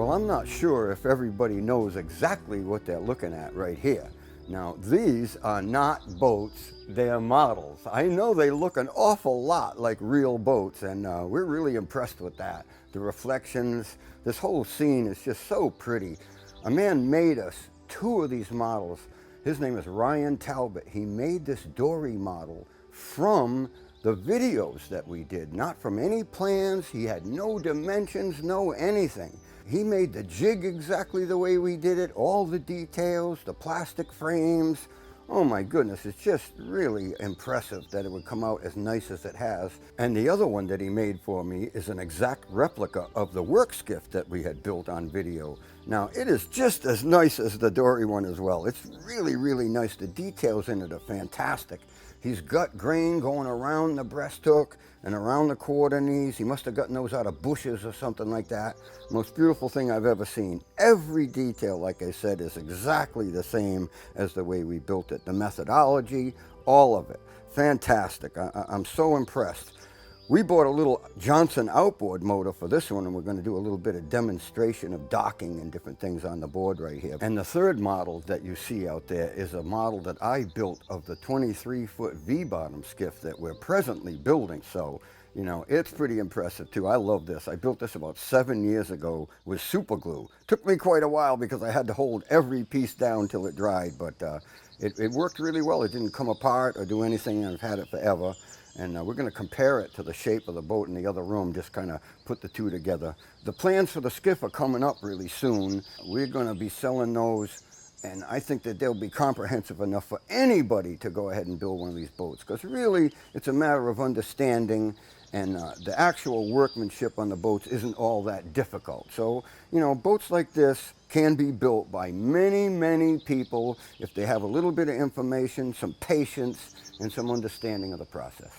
Well, I'm not sure if everybody knows exactly what they're looking at right here. Now, these are not boats, they're models. I know they look an awful lot like real boats, and we're really impressed with that. The reflections, this whole scene is just so pretty. A man made us 2 of these models. His name is Ryan Talbot. He made this Dory model from the videos that we did, not from any plans. He had no dimensions, no anything. He made the jig exactly the way we did it, all the details, the plastic frames. Oh my goodness, it's just really impressive that it would come out as nice as it has. And the other one that he made for me is an exact replica of the work skiff that we had built on video. Now, it is just as nice as the Dory one as well. It's really, really nice. The details in it are fantastic. He's got grain going around the breast hook and around the quarter knees. He must have gotten those out of bushes or something like that. Most beautiful thing I've ever seen. Every detail, like I said, is exactly the same as the way we built it. The methodology, all of it. Fantastic. I'm so impressed. We bought a little Johnson outboard motor for this one, and we're going to do a little bit of demonstration of docking and different things on the board right here. And the third model that you see out there is a model that I built of the 23-foot V-bottom skiff that we're presently building. So, you know, it's pretty impressive too. I love this. I built this about 7 years ago with super glue. Took me quite a while because I had to hold every piece down till it dried, but it worked really well. It didn't come apart or do anything, and I've had it forever. And we're going to compare it to the shape of the boat in the other room, just kind of put the two together. The plans for the skiff are coming up really soon. We're going to be selling those, and I think that they'll be comprehensive enough for anybody to go ahead and build one of these boats, because really it's a matter of understanding, and the actual workmanship on the boats isn't all that difficult. So, you know, boats like this can be built by many, many people if they have a little bit of information, some patience, and some understanding of the process.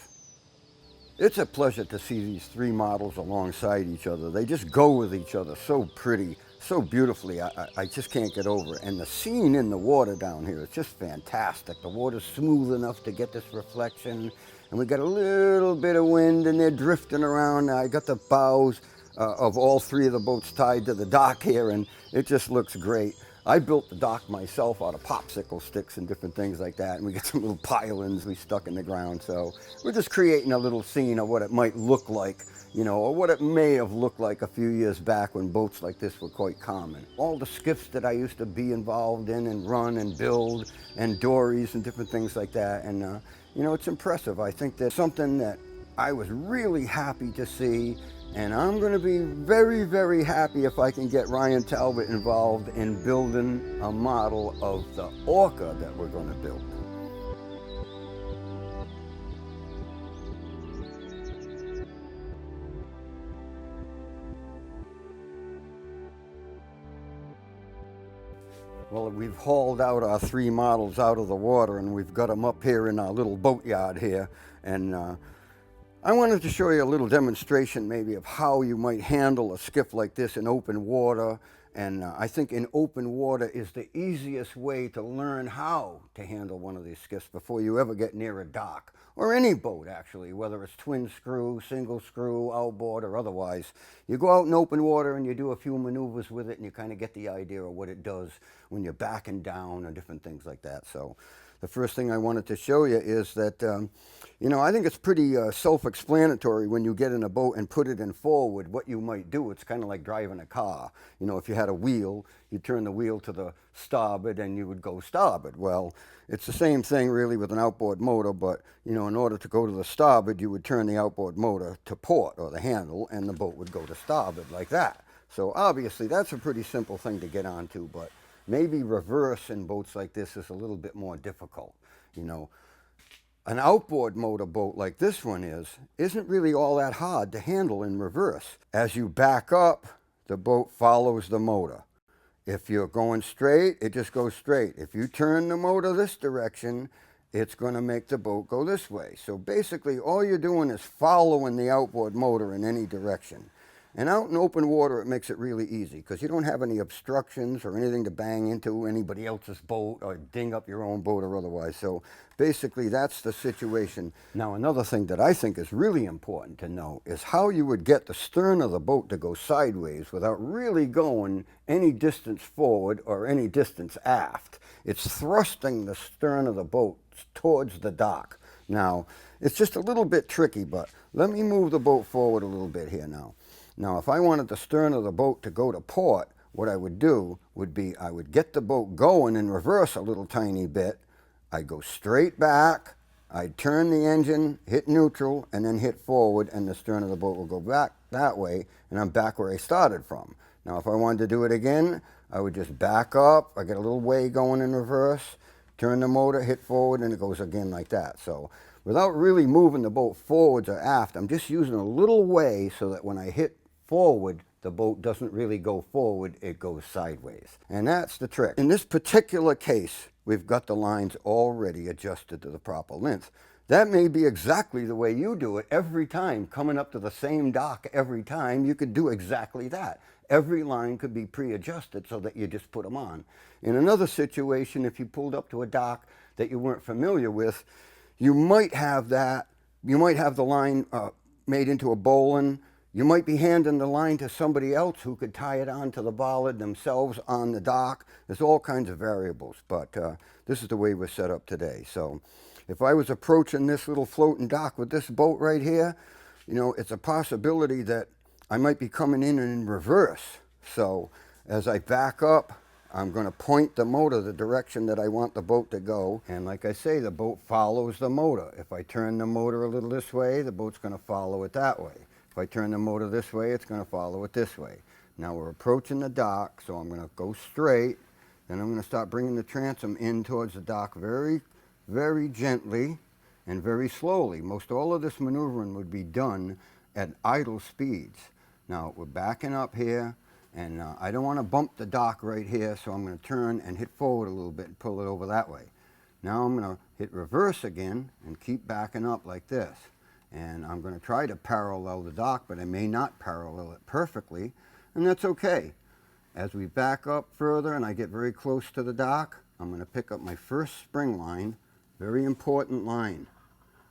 It's a pleasure to see these 3 models alongside each other. They just go with each other so pretty, so beautifully. I just can't get over it. And the scene in the water down here is just fantastic. The water's smooth enough to get this reflection, and we got a little bit of wind, and they're drifting around. I got the bows of all 3 of the boats tied to the dock here, and it just looks great. I built the dock myself out of popsicle sticks and different things like that, and we got some little pylons we stuck in the ground. So we're just creating a little scene of what it might look like, you know, or what it may have looked like a few years back when boats like this were quite common. All the skiffs that I used to be involved in and run and build, and dories and different things like that, and you know, it's impressive. I think that's something that I was really happy to see. And I'm going to be very, very happy if I can get Ryan Talbot involved in building a model of the ORCA that we're going to build. Well, we've hauled out our 3 models out of the water, and we've got them up here in our little boatyard here. And I wanted to show you a little demonstration maybe of how you might handle a skiff like this in open water. And I think in open water is the easiest way to learn how to handle one of these skiffs before you ever get near a dock, or any boat actually, whether it's twin screw, single screw, outboard, or otherwise. You go out in open water and you do a few maneuvers with it, and you kind of get the idea of what it does when you're backing down or different things like that. So the first thing I wanted to show you is that, you know, I think it's pretty self-explanatory when you get in a boat and put it in forward, what you might do. It's kind of like driving a car. You know, if you had a wheel, you turn the wheel to the starboard and you would go starboard. Well, it's the same thing really with an outboard motor, but, you know, in order to go to the starboard, you would turn the outboard motor to port, or the handle, and the boat would go to starboard like that. So obviously that's a pretty simple thing to get onto, but maybe reverse in boats like this is a little bit more difficult. You know, an outboard motor boat like this one isn't really all that hard to handle in reverse. As you back up, the boat follows the motor. If you're going straight, it just goes straight. If you turn the motor this direction, it's going to make the boat go this way. So basically all you're doing is following the outboard motor in any direction. And out in open water, it makes it really easy because you don't have any obstructions or anything to bang into anybody else's boat or ding up your own boat or otherwise. So basically, that's the situation. Now, another thing that I think is really important to know is how you would get the stern of the boat to go sideways without really going any distance forward or any distance aft. It's thrusting the stern of the boat towards the dock. Now, it's just a little bit tricky, but let me move the boat forward a little bit here now. Now, if I wanted the stern of the boat to go to port, what I would do would be I would get the boat going in reverse a little tiny bit. I'd go straight back, I'd turn the engine, hit neutral, and then hit forward, and the stern of the boat will go back that way, and I'm back where I started from. Now, if I wanted to do it again, I would just back up, I get a little way going in reverse, turn the motor, hit forward, and it goes again like that. So without really moving the boat forwards or aft, I'm just using a little way so that when I hit forward, the boat doesn't really go forward, it goes sideways. And that's the trick. In this particular case, we've got the lines already adjusted to the proper length. That may be exactly the way you do it every time, coming up to the same dock every time. You could do exactly that. Every line could be pre-adjusted so that you just put them on. In another situation, if you pulled up to a dock that you weren't familiar with, you might have the line made into a bowline. You might be handing the line to somebody else who could tie it onto the bollard themselves on the dock. There's all kinds of variables, but this is the way we're set up today. So if I was approaching this little floating dock with this boat right here, you know, it's a possibility that I might be coming in reverse. So as I back up, I'm going to point the motor the direction that I want the boat to go. And like I say, the boat follows the motor. If I turn the motor a little this way, the boat's going to follow it that way. If I turn the motor this way, it's going to follow it this way. Now we're approaching the dock, so I'm going to go straight. Then I'm going to start bringing the transom in towards the dock very, very gently and very slowly. Most all of this maneuvering would be done at idle speeds. Now we're backing up here, and I don't want to bump the dock right here, so I'm going to turn and hit forward a little bit and pull it over that way. Now I'm going to hit reverse again and keep backing up like this. And I'm going to try to parallel the dock, but I may not parallel it perfectly, and that's okay. As we back up further and I get very close to the dock, I'm going to pick up my first spring line, very important line,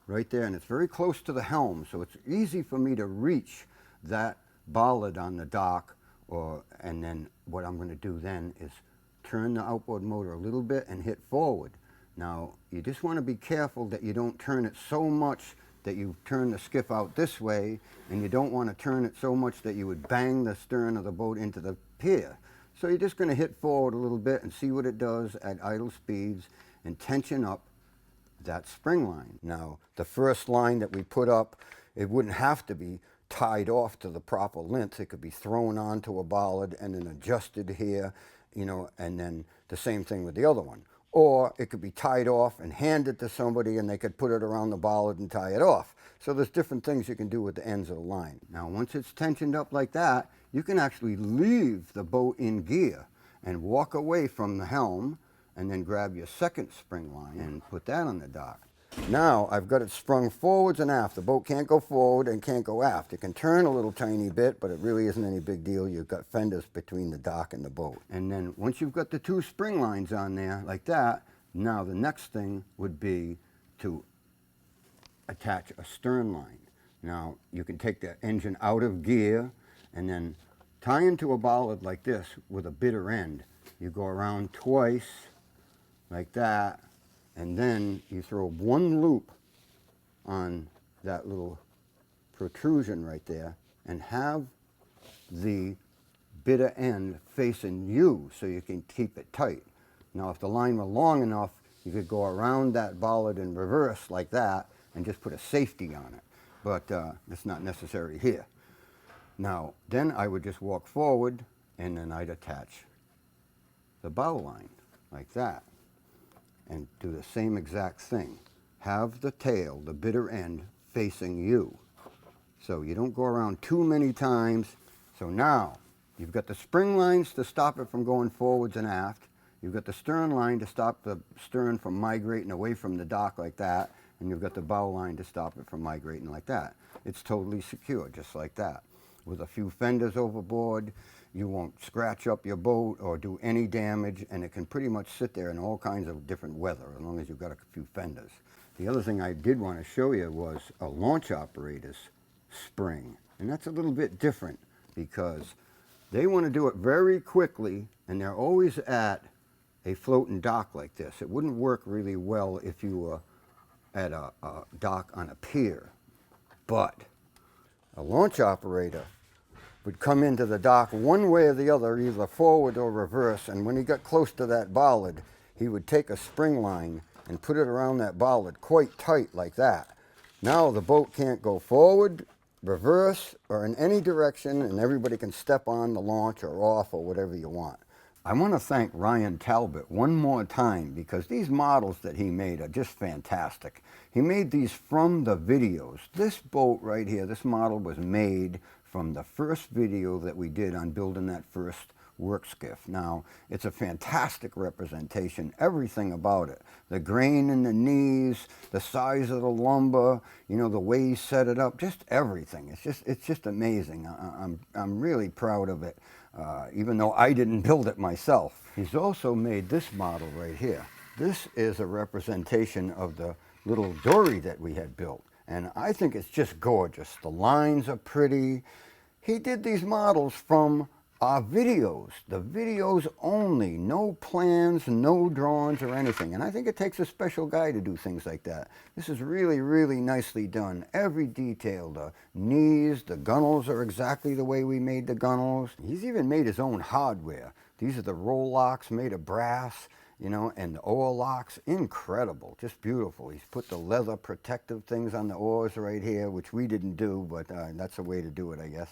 right there, and it's very close to the helm, so it's easy for me to reach that bollard on the dock, and then what I'm going to do then is turn the outboard motor a little bit and hit forward. Now, you just want to be careful that you don't turn it so much that you turn the skiff out this way, and you don't want to turn it so much that you would bang the stern of the boat into the pier. So you're just going to hit forward a little bit and see what it does at idle speeds and tension up that spring line. Now, the first line that we put up, it wouldn't have to be tied off to the proper length. It could be thrown onto a bollard and then adjusted here, you know, and then the same thing with the other one. Or it could be tied off and handed to somebody and they could put it around the bollard and tie it off. So there's different things you can do with the ends of the line. Now once it's tensioned up like that, you can actually leave the boat in gear and walk away from the helm and then grab your second spring line and put that on the dock. Now I've got it sprung forwards and aft. The boat can't go forward and can't go aft. It can turn a little tiny bit, but it really isn't any big deal. You've got fenders between the dock and the boat. And then once you've got the two spring lines on there like that, now the next thing would be to attach a stern line. Now you can take the engine out of gear and then tie into a bollard like this with a bitter end. You go around twice like that, and then you throw one loop on that little protrusion right there and have the bitter end facing you so you can keep it tight. Now if the line were long enough, you could go around that bollard in reverse like that and just put a safety on it, but it's not necessary here. Now then I would just walk forward and then I'd attach the bow line like that and do the same exact thing. Have the tail, the bitter end, facing you. So you don't go around too many times. So now you've got the spring lines to stop it from going forwards and aft. You've got the stern line to stop the stern from migrating away from the dock like that. And you've got the bow line to stop it from migrating like that. It's totally secure, just like that. with a few fenders overboard. You won't scratch up your boat or do any damage, and it can pretty much sit there in all kinds of different weather as long as you've got a few fenders. The other thing I did want to show you was a launch operator's spring, and that's a little bit different because they want to do it very quickly, and they're always at a floating dock like this. It wouldn't work really well if you were at a dock on a pier, but a launch operator would come into the dock one way or the other, either forward or reverse, and when he got close to that bollard, he would take a spring line and put it around that bollard quite tight like that. Now the boat can't go forward, reverse, or in any direction, and everybody can step on the launch or off or whatever you want. I want to thank Ryan Talbot one more time because these models that he made are just fantastic. He made these from the videos. This boat right here, this model was made from the first video that we did on building that first work skiff. Now, it's a fantastic representation, everything about it. The grain in the knees, the size of the lumber, you know, the way he set it up, just everything. It's just amazing. I'm really proud of it, even though I didn't build it myself. He's also made this model right here. This is a representation of the little dory that we had built, and I think it's just gorgeous. The lines are pretty. He did these models from our videos, the videos only, no plans, no drawings or anything. And I think it takes a special guy to do things like that. This is really, really nicely done. Every detail, the knees, the gunnels are exactly the way we made the gunnels. He's even made his own hardware. These are the roll locks made of brass, you know, and the oar locks, incredible, just beautiful. He's put the leather protective things on the oars right here, which we didn't do, but that's a way to do it, I guess.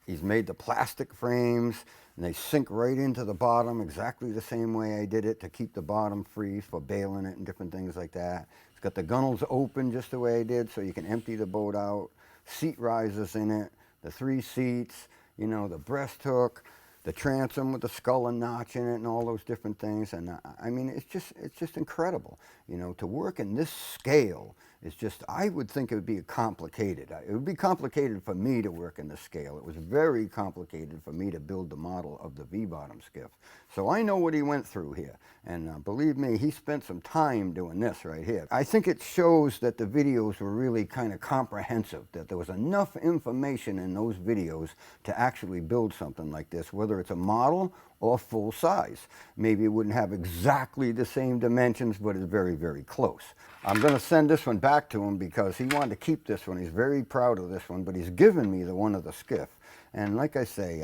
He's made the plastic frames, and they sink right into the bottom exactly the same way I did it to keep the bottom free for bailing it and different things like that. He's got the gunnels open just the way I did so you can empty the boat out. Seat risers in it, the 3 seats, you know, the breast hook, the transom with the skull and notch in it and all those different things. And I mean, it's just incredible. You know, to work in this scale is just, I would think it would be complicated. It would be complicated for me to work in this scale. It was very complicated for me to build the model of the V-bottom skiff. So I know what he went through here. And believe me, he spent some time doing this right here. I think it shows that the videos were really kind of comprehensive, that there was enough information in those videos to actually build something like this, whether it's a model or full size. Maybe it wouldn't have exactly the same dimensions, but it's very, very close. I'm going to send this one back to him because he wanted to keep this one. He's very proud of this one, but he's given me the one of the skiff. And like I say,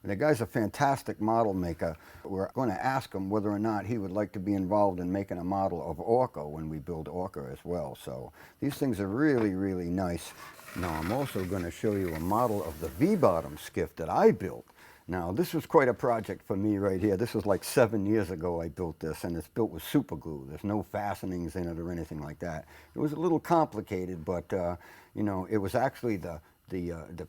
the guy's a fantastic model maker. We're going to ask him whether or not he would like to be involved in making a model of ORCA when we build ORCA as well. So these things are really, really nice. Now I'm also going to show you a model of the V-bottom skiff that I built. Now, this was quite a project for me right here. This was like 7 years ago I built this, and it's built with super glue. There's no fastenings in it or anything like that. It was a little complicated, but, you know, it was actually the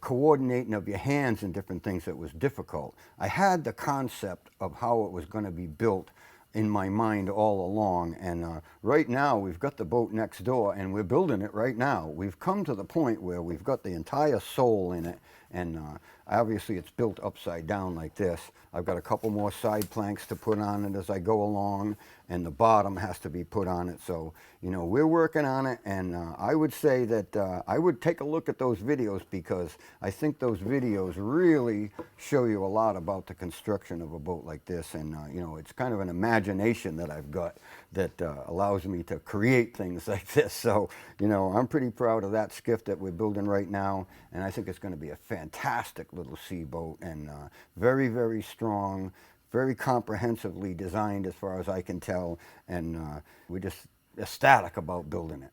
coordinating of your hands and different things that was difficult. I had the concept of how it was going to be built in my mind all along, and right now we've got the boat next door and we're building it right now. We've come to the point where we've got the entire sole in it, and obviously it's built upside down like this. I've got a couple more side planks to put on it as I go along, and the bottom has to be put on it. So, you know, we're working on it, and I would say that I would take a look at those videos because I think those videos really show you a lot about the construction of a boat like this. And, you know, it's kind of an imagination that I've got that allows me to create things like this. So, you know, I'm pretty proud of that skiff that we're building right now, and I think it's going to be a fantastic little sea boat, and very, very strong, very comprehensively designed as far as I can tell, and we're just ecstatic about building it.